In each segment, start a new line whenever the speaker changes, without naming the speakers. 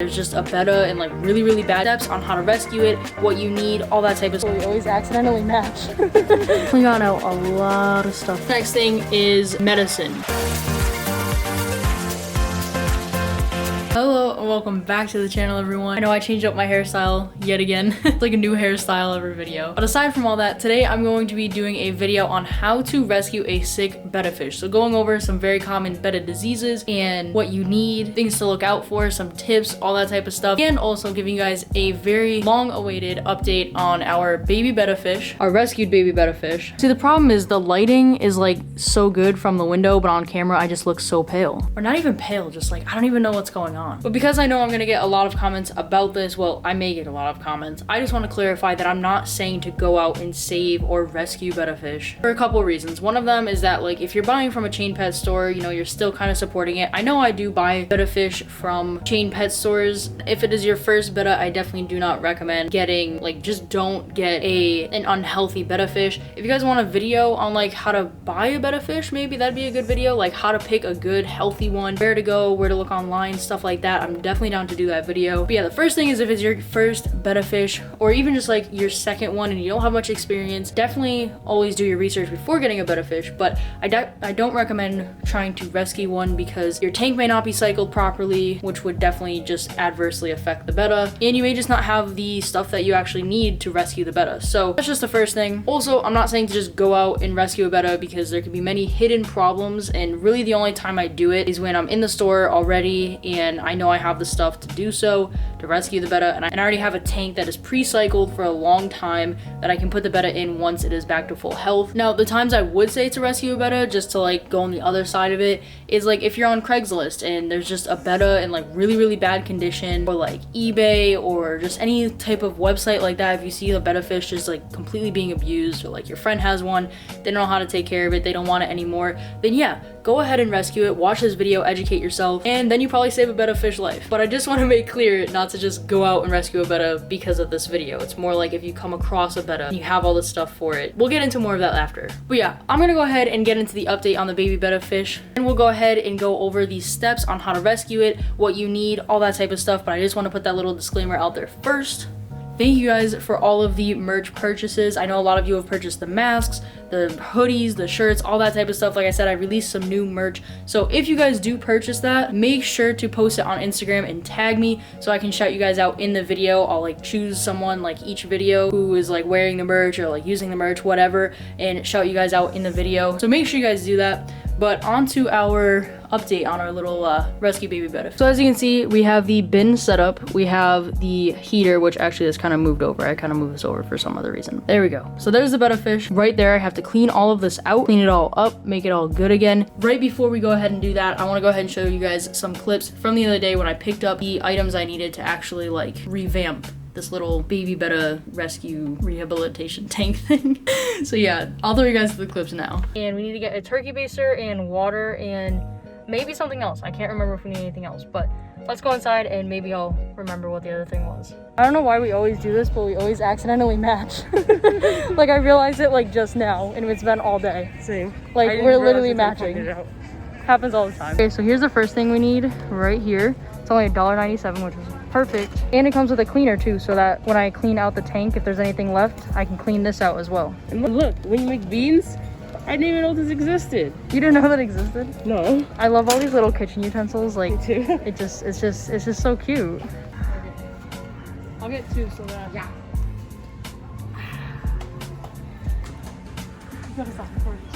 There's just a Betta and like really bad steps on how to rescue it, what you need, all that type of stuff.
We always accidentally match.
We got out a lot of stuff. Next thing is medicine. Hello and welcome back to the channel, everyone. I know I changed up my hairstyle yet again. It's like a new hairstyle every video. But aside from all that, today I'm going to be doing a video on how to rescue a sick Betta fish. So going over some very common Betta diseases and what you need, things to look out for, some tips, all that type of stuff. And also giving you guys a very long-awaited update on our baby Betta fish, our rescued baby Betta fish. See, the problem is the lighting is like so good from the window, but on camera I just look so pale. Or not even pale, just like I don't even know what's going on. But because I know I'm gonna get a lot of comments about this, well, I may get a lot of comments, I just want to clarify that I'm not saying to go out and save or rescue Betta fish for a couple of reasons. One of them is that, like, if you're buying from a chain pet store, you know, you're still kind of supporting it. I know I do buy Betta fish from chain pet stores. If it is your first Betta, I definitely do not recommend getting, like, just don't get an unhealthy Betta fish. If you guys want a video on like how to buy a Betta fish, maybe that'd be a good video, like how to pick a good healthy one, where to go, where to look online, stuff like that. I'm definitely down to do that video. But yeah, the first thing is, if it's your first Betta fish or even just like your second one and you don't have much experience, definitely always do your research before getting a Betta fish. But I don't recommend trying to rescue one because your tank may not be cycled properly, which would definitely just adversely affect the Betta, and you may just not have the stuff that you actually need to rescue the Betta. So that's just the first thing. Also, I'm not saying to just go out and rescue a Betta because there could be many hidden problems, and really the only time I do it is when I'm in the store already and I know I have the stuff to do so, to rescue the Betta, and I already have a tank that is pre-cycled for a long time that I can put the Betta in once it is back to full health. Now, the times I would say to rescue a Betta, just to like go on the other side of it, is like if you're on Craigslist and there's just a Betta in like really bad condition, or like eBay or just any type of website like that. If you see the Betta fish just like completely being abused, or like your friend has one, they don't know how to take care of it, they don't want it anymore, then yeah, go ahead and rescue it, watch this video, educate yourself, and then you probably save a Betta fish life. But I just want to make clear not to just go out and rescue a Betta because of this video. It's more like if you come across a Betta and you have all the stuff for it. We'll get into more of that after. But yeah, I'm gonna go ahead and get into the update on the baby Betta fish, and we'll go ahead and go over these steps on how to rescue it, what you need, all that type of stuff. But I just want to put that little disclaimer out there first. Thank you guys for all of the merch purchases. I know a lot of you have purchased the masks, the hoodies, the shirts, all that type of stuff. Like I said, I released some new merch. So if you guys do purchase that, make sure to post it on Instagram and tag me so I can shout you guys out in the video. I'll like choose someone like each video who is like wearing the merch or like using the merch, whatever, and shout you guys out in the video. So make sure you guys do that. But on to our update on our little rescue baby Betta. So as you can see, we have the bin set up. We have the heater, which actually is kind of moved over. I kind of moved this over for some other reason. There we go. So there's the Betta fish right there. I have to clean all of this out, clean it all up, make it all good again. Right before we go ahead and do that, I want to go ahead and show you guys some clips from the other day when I picked up the items I needed to actually like revamp this little baby Betta rescue rehabilitation tank thing. So yeah, I'll throw you guys to the clips now. And we need to get a turkey baster and water and maybe something else. I can't remember if we need anything else, but let's go inside and maybe I'll remember what the other thing was. I don't know why we always do this, but we always accidentally match. Like I realized it like just now, and it's been all day.
Same.
Like we're literally matching. Happens all the time. Okay, so here's the first thing we need right here. It's only $1.97, which is perfect. And it comes with a cleaner too, so that when I clean out the tank, if there's anything left, I can clean this out as well.
And look, when you make beans, I didn't even know this existed.
You didn't know that existed?
No.
I love all these little kitchen utensils. Like,
me too.
it's just so cute.
I'll get two so that. Yeah.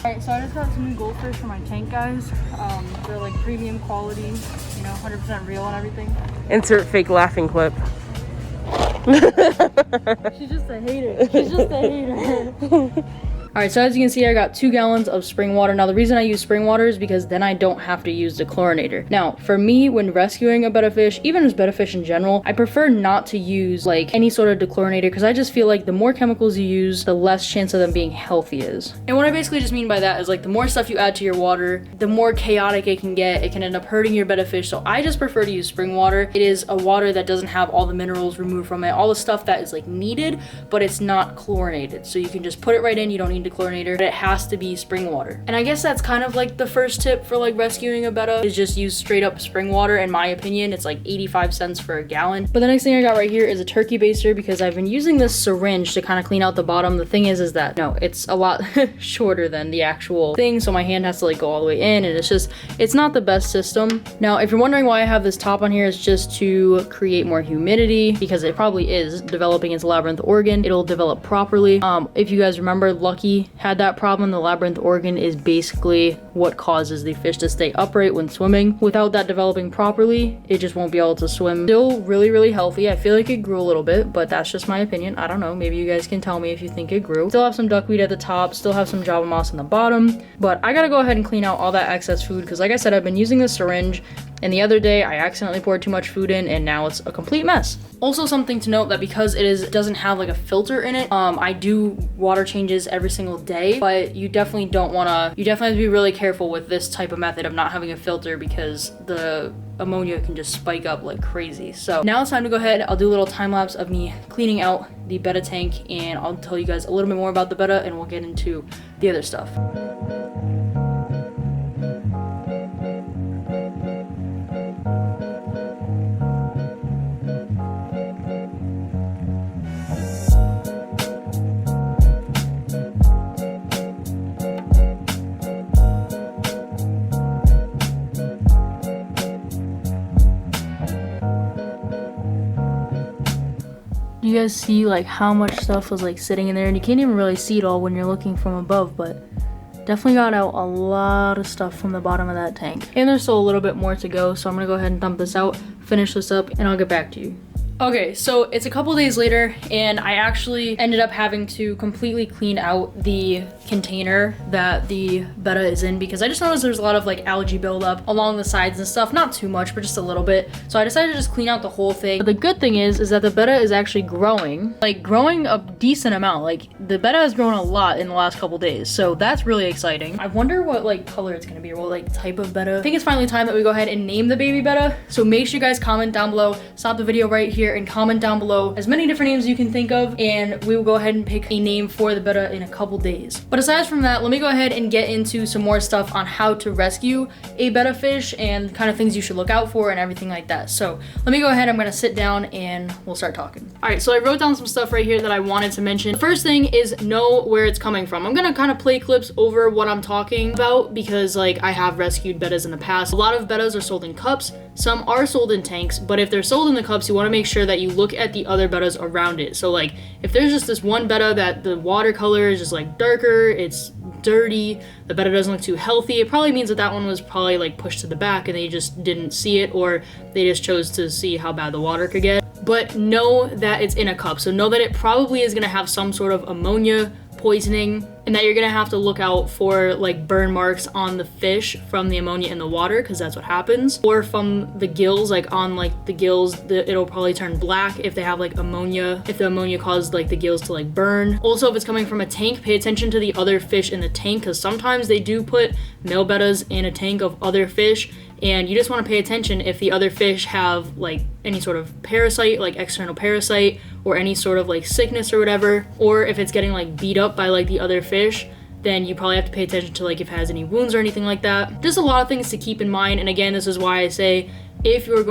Alright, so I just got some new goldfish for my tank, guys. They're like premium quality, you know, 100% real and everything.
Insert fake laughing clip.
She's just a hater. She's just a hater. All right, so as you can see, I got 2 gallons of spring water. Now, the reason I use spring water is because then I don't have to use the chlorinator. Now, for me, when rescuing a Betta fish, even as Betta fish in general, I prefer not to use like any sort of dechlorinator because I just feel like the more chemicals you use, the less chance of them being healthy is. And what I basically just mean by that is like the more stuff you add to your water, the more chaotic it can get. It can end up hurting your Betta fish. So I just prefer to use spring water. It is a water that doesn't have all the minerals removed from it, all the stuff that is like needed, but it's not chlorinated. So you can just put it right in. You don't need saline dechlorinator, but it has to be spring water. And I guess that's kind of like the first tip for like rescuing a betta, is just use straight up spring water. In my opinion, it's like 85 cents for a gallon. But the next thing I got right here is a turkey baster, because I've been using this syringe to kind of clean out the bottom. The thing is that no, it's a lot shorter than the actual thing, so my hand has to like go all the way in, and it's not the best system. Now, if you're wondering why I have this top on here, it's just to create more humidity, because it probably is developing its labyrinth organ. It'll develop properly. If you guys remember, Lucky had that problem. The labyrinth organ is basically what causes the fish to stay upright when swimming. Without that developing properly, it just won't be able to swim. Still really healthy. I feel like it grew a little bit, but that's just my opinion. I don't know, maybe you guys can tell me if you think it grew. Still have some duckweed at the top, still have some java moss on the bottom, but I gotta go ahead and clean out all that excess food, because like I said, I've been using this syringe, and the other day I accidentally poured too much food in, and now it's a complete mess. Also, something to note, that because it doesn't have like a filter in it, I do water changes every single day, but you definitely have to be really careful with this type of method of not having a filter, because the ammonia can just spike up like crazy. So now it's time to go ahead. I'll do a little time lapse of me cleaning out the betta tank, and I'll tell you guys a little bit more about the betta, and we'll get into the other stuff. You guys see like how much stuff was like sitting in there, and you can't even really see it all when you're looking from above, but definitely got out a lot of stuff from the bottom of that tank. And there's still a little bit more to go, so I'm gonna go ahead and dump this out, finish this up, and I'll get back to you. Okay, so it's a couple days later, and I actually ended up having to completely clean out the container that the betta is in, because I just noticed there's a lot of like algae buildup along the sides and stuff. Not too much, but just a little bit. So I decided to just clean out the whole thing. But the good thing is that the betta is actually growing a decent amount. Like the betta has grown a lot in the last couple days, so that's really exciting. I wonder what like color it's gonna be, or what like type of betta. I think it's finally time that we go ahead and name the baby betta. So make sure you guys comment down below, stop the video right here, and comment down below as many different names you can think of, and we will go ahead and pick a name for the betta in a couple days. But aside from that, let me go ahead and get into some more stuff on how to rescue a betta fish, and kind of things you should look out for and everything like that. So let me go ahead, I'm gonna sit down and we'll start talking. All right, so I wrote down some stuff right here that I wanted to mention. The first thing is know where it's coming from. I'm gonna kind of play clips over what I'm talking about, because like I have rescued bettas in the past. A lot of bettas are sold in cups, some are sold in tanks, but if they're sold in the cups, you wanna make sure that you look at the other bettas around it. So like if there's just this one betta that the watercolor is just like darker, it's dirty, the betta doesn't look too healthy, it probably means that that one was probably like pushed to the back and they just didn't see it, or they just chose to see how bad the water could get. But know that it's in a cup, so know that it probably is going to have some sort of ammonia poisoning, and that you're gonna have to look out for like burn marks on the fish from the ammonia in the water, because that's what happens, or from the gills, like on like the gills, it'll probably turn black if they have like ammonia, if the ammonia caused like the gills to like burn. Also, if it's coming from a tank, pay attention to the other fish in the tank, because sometimes they do put male bettas in a tank of other fish, and you just want to pay attention if the other fish have like any sort of parasite, like external parasite, or any sort of like sickness or whatever, or if it's getting like beat up by like the other fish, then you probably have to pay attention to like if it has any wounds or anything like that. Just a lot of things to keep in mind. And again, this is why I say if you're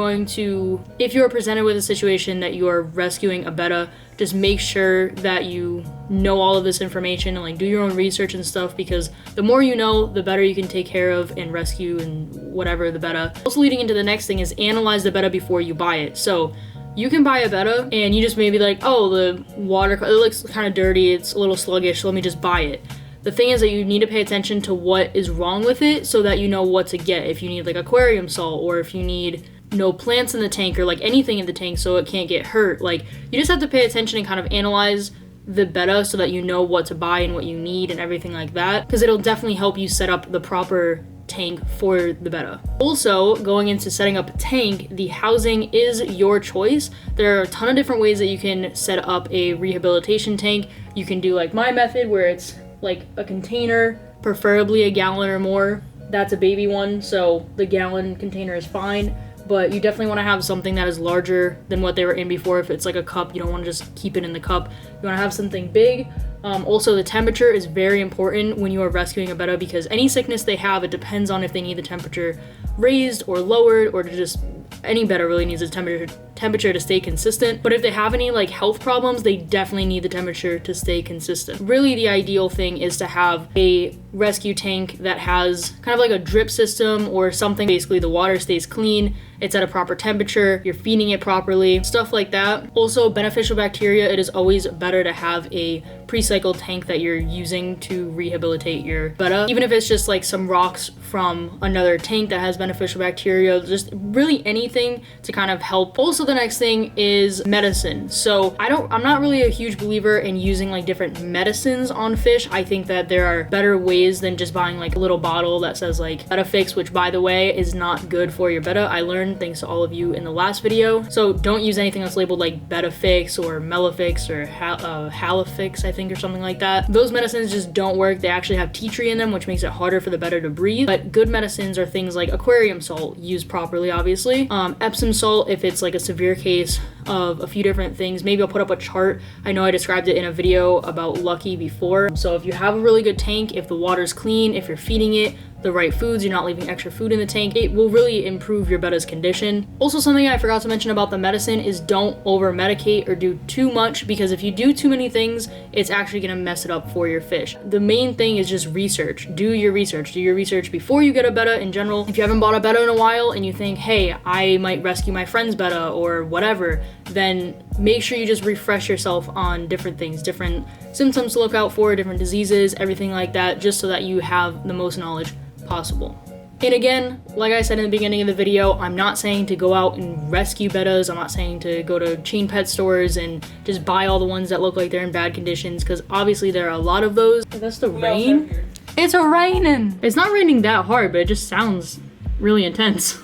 presented with a situation that you are rescuing a betta, just make sure that you know all of this information and like do your own research and stuff, because the more you know, the better you can take care of and rescue and whatever the betta. Also, leading into the next thing is analyze the betta before you buy it. So you can buy a betta and you just may be like, oh, the water, it looks kind of dirty, it's a little sluggish, so let me just buy it. The thing is that you need to pay attention to what is wrong with it so that you know what to get. If you need like aquarium salt, or if you need no plants in the tank, or like anything in the tank so it can't get hurt. Like, you just have to pay attention and kind of analyze the betta so that you know what to buy and what you need and everything like that, because it'll definitely help you set up the proper tank for the betta. Also, going into setting up a tank, the housing is your choice. There are a ton of different ways that you can set up a rehabilitation tank. You can do like my method, where it's like a container, preferably a gallon or more. That's a baby one, so the gallon container is fine. but you definitely want to have something that is larger than what they were in before. If it's like a cup, you don't want to just keep it in the cup. You want to have something big. Also, the temperature is very important when you are rescuing a Betta, because any sickness they have, it depends on if they need the temperature raised or lowered, or to just, any Betta really needs the temperature to stay consistent. But if they have any like health problems, they definitely need the temperature to stay consistent. Really, the ideal thing is to have a rescue tank that has kind of like a drip system or something. Basically, the water stays clean, it's at a proper temperature, you're feeding it properly, stuff like that. Also, beneficial bacteria, it is always better to have a pre-cycled tank that you're using to rehabilitate your Betta. Even if it's just like some rocks from another tank that has beneficial bacteria, just really anything to kind of help. Also, the next thing is medicine. So I'm not really a huge believer in using like different medicines on fish. I think that there are better ways than just buying like a little bottle that says like Betta Fix, which by the way is not good for your Betta. I learned thanks to all of you in the last video. So don't use anything that's labeled like Betta Fix or Melafix or Halifix, I think, or something like that. Those medicines just don't work. They actually have tea tree in them, which makes it harder for the Betta to breathe. But good medicines are things like aquarium salt, used properly, obviously. Epsom salt, if it's like a severe case of a few different things. Maybe I'll put up a chart. I know I described it in a video about Lucky before. So if you have a really good tank, if the water's clean, if you're feeding it the right foods, you're not leaving extra food in the tank, it will really improve your Betta's condition. Also, something I forgot to mention about the medicine is don't over medicate or do too much, because if you do too many things, it's actually gonna mess it up for your fish. The main thing is just research. Do your research before you get a Betta in general. If you haven't bought a Betta in a while and you think, hey, I might rescue my friend's Betta or whatever, then make sure you just refresh yourself on different things, different symptoms to look out for, different diseases, everything like that, just so that you have the most knowledge possible. And again, like I said in the beginning of the video, I'm not saying to go out and rescue Bettas. I'm not saying to go to chain pet stores and just buy all the ones that look like they're in bad conditions, because obviously there are a lot of those. That's the rain. It's raining. It's not raining that hard, but it just sounds really intense.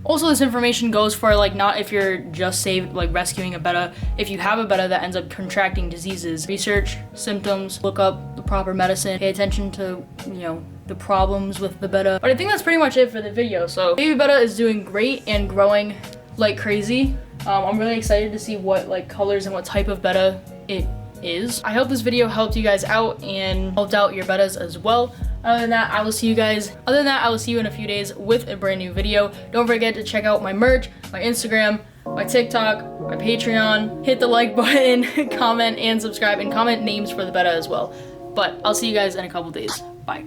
Also, this information goes for like not if you're just rescuing a Betta. If you have a Betta that ends up contracting diseases, research symptoms, look up the proper medicine, pay attention to, the problems with the Betta. But I think that's pretty much it for the video. So baby Betta is doing great and growing like crazy. I'm really excited to see what like colors and what type of Betta it is. I hope this video helped you guys out and helped out your Bettas as well. Other than that, I will see you in a few days with a brand new video. Don't forget to check out my merch, my Instagram, my TikTok, my Patreon. Hit the like button, comment and subscribe, and comment names for the Betta as well. But I'll see you guys in a couple days. Bye.